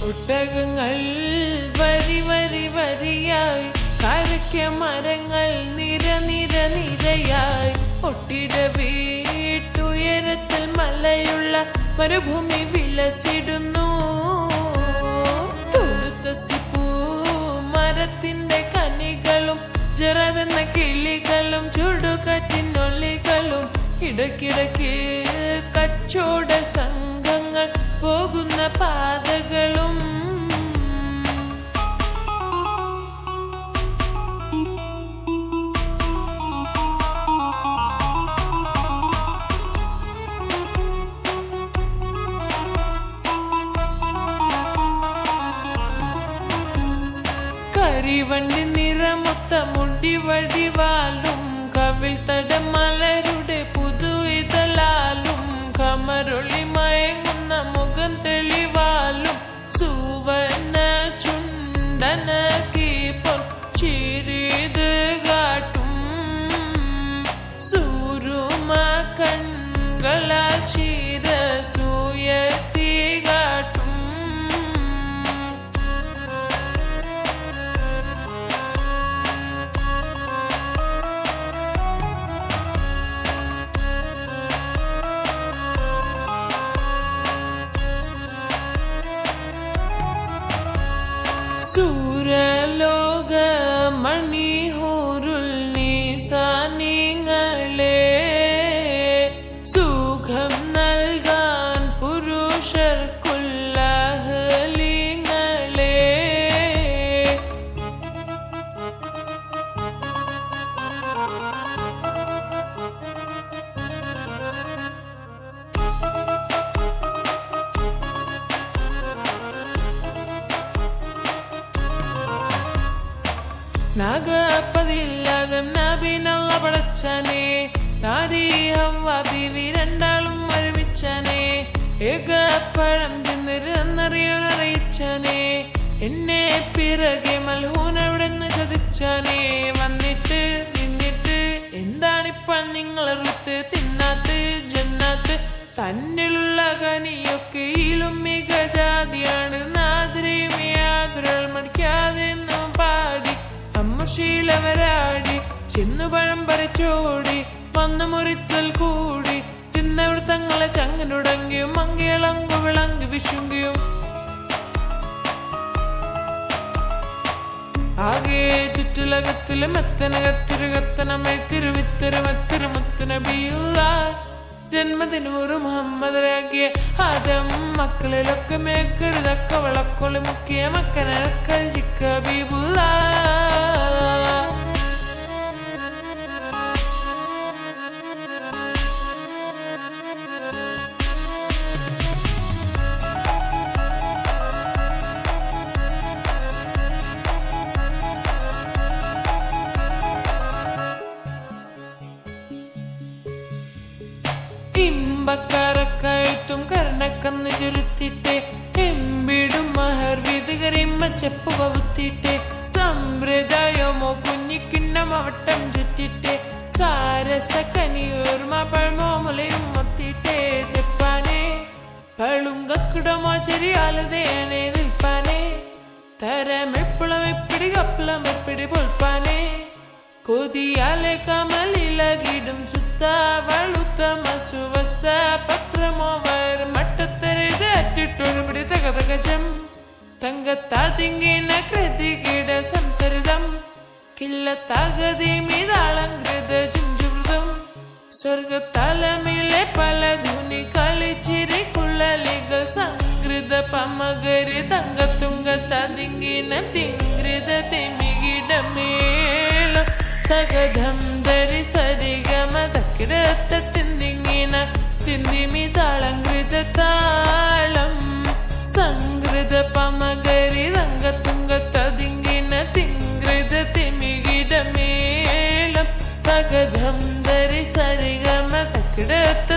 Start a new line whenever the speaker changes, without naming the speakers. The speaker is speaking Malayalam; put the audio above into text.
ഒട്ടകങ്ങൾ വരി വരി വരിയായി, കാരക്ക മരങ്ങൾ നിര നിര നിരയായി, ഒട്ടിട വീട്ടുയരത്തിൽ മലയുള്ള മരുഭൂമി വിലസിടുന്നു. തൊടുത്ത സിപ്പൂ മരത്തിന്റെ കനികളും ജറതെന്ന കിളികളും ചുടുകാറ്റിനൊള്ളികളും, ഇടയ്ക്കിടയ്ക്ക് കച്ചോട സംഘങ്ങൾ പോകുന്ന പാതകളും. കരിവണ്ടി നിറമൊത്ത മുടി വടിവാലും, കവിൾ തടം മലരുടെ പുതു ഇതളാലും, കമരൊളി മയങ്ങുന്ന മുഖം തെളിവാലും, സുവർണ ചുണ്ടന കീപ്പം ചിരിത് കാട്ടും, സൂരുമ കൺകളാൽ ശിരസൂയർത്തി കാട്ടും. സൂരലോക മണിഹൂരുൽ നിസാനിങ്ങളെ, സുഖം നൽകാൻ പുരുഷർക്കുള്ള അഹ്ലിങ്ങളെ, നാഗപ്പതില്ലാതെ നബിനല്ല പടച്ചനെ, നാരീഹം വബിവി രണ്ടാളും ഒരുമിച്ചനെ, ഏകപ്പഴം തിന്നിരുന്നറിയാനറിയിച്ചനെ, എന്നെ പിറകെ മൽഹൂൻ എവിടെന്ന് ചതിച്ചനെ, വന്നിട്ട് നിന്നിട്ട് എന്താണിപ്പോൾ നിങ്ങളെറുത്ത് തിന്നാത്ത് ജന്നാത്ത്, തന്നിലുള്ള കനിയൊക്കെയിലും മികജാതിയാണ്, നാദ്രയും യാതൊരാൾ മടിക്കാതെ എന്നും പാടി അമ്മശീലവരാടി, ചെന്നുപഴം പറിച്ചോടി വന്നു മുറിച്ചൽ കൂടി, തിന്നവർ തങ്ങളെ ചങ്ങനുടങ്ങിയും മങ്കിളങ്കു വിളങ്കി വിശുങ്കിയും, ആകെ ചുറ്റുലകത്തില് മെത്തനകത്തിരുകത്തനമത്തിരുവിത്തരമത്തിരുമുത്തനബിയുള്ള ജന്മദിനൂറ് മുഹമ്മദരാകിയ ആദം മക്കളിലൊക്കെ മേക്കരുതൊക്കെ വിളക്കൊളി മുക്കിയ മക്കനൊക്കെ ചിക്കബീബുള്ള. ഇമ്പക്കരക്കഴുത്തും കർണക്കന്ന് ചുരുത്തിട്ട്, എമ്പിടും മഹർ വിതുകരിമ്മ ചെപ്പു കവുത്തിട്ട്, സമ്പ്രദായമോ കുഞ്ഞിക്കിണ്ണം അവട്ടം ചുറ്റിട്ട്, സാരസക്കനിയോർമ പഴമോ മുലയും മൊത്തിട്ടേ, ചെപ്പാനെ പളുങ്കക്കിടമോ ചെറിയാലതേനെ നിൽപ്പാനെ, തരമെപ്പുളം എപ്പിടി കപ്പളം എപ്പിടി പൊൽപ്പാനെ, കൊതിയാലെ കമലിലകിടും സുത്ത വളുത്ത മസുവസ്ത പത്രമോവർ മട്ടത്തരത് അറ്റിട്ടൊരുപിടി തകതകജം, തങ്കത്താതിങ്ങിന കൃതികിട സംസരിതം, കില്ലത്താകതിമിതാളങ്കൃത ജുംജുമൃതം, സ്വർഗത്തലമിലെ പല ധുനി കളിച്ചിരി കുള്ളലികൾ സംകൃത പമകരി തങ്കത്തുങ്കത്താതിങ്ങിന തിങ്കൃത തിമികിടമേളം, തകധം ധരി സരിഗമ തക്കിടത്ത തിന്തിങ്ങിന തിന്തിമിതാളങ്കൃത താളം, സംകൃത പമകരി തങ്കത്തുങ്കത്തതിങ്ങിന തിങ്കൃത തിമികിടമേളം, തകധം ധരി സരിഗമ തക്കിടത്ത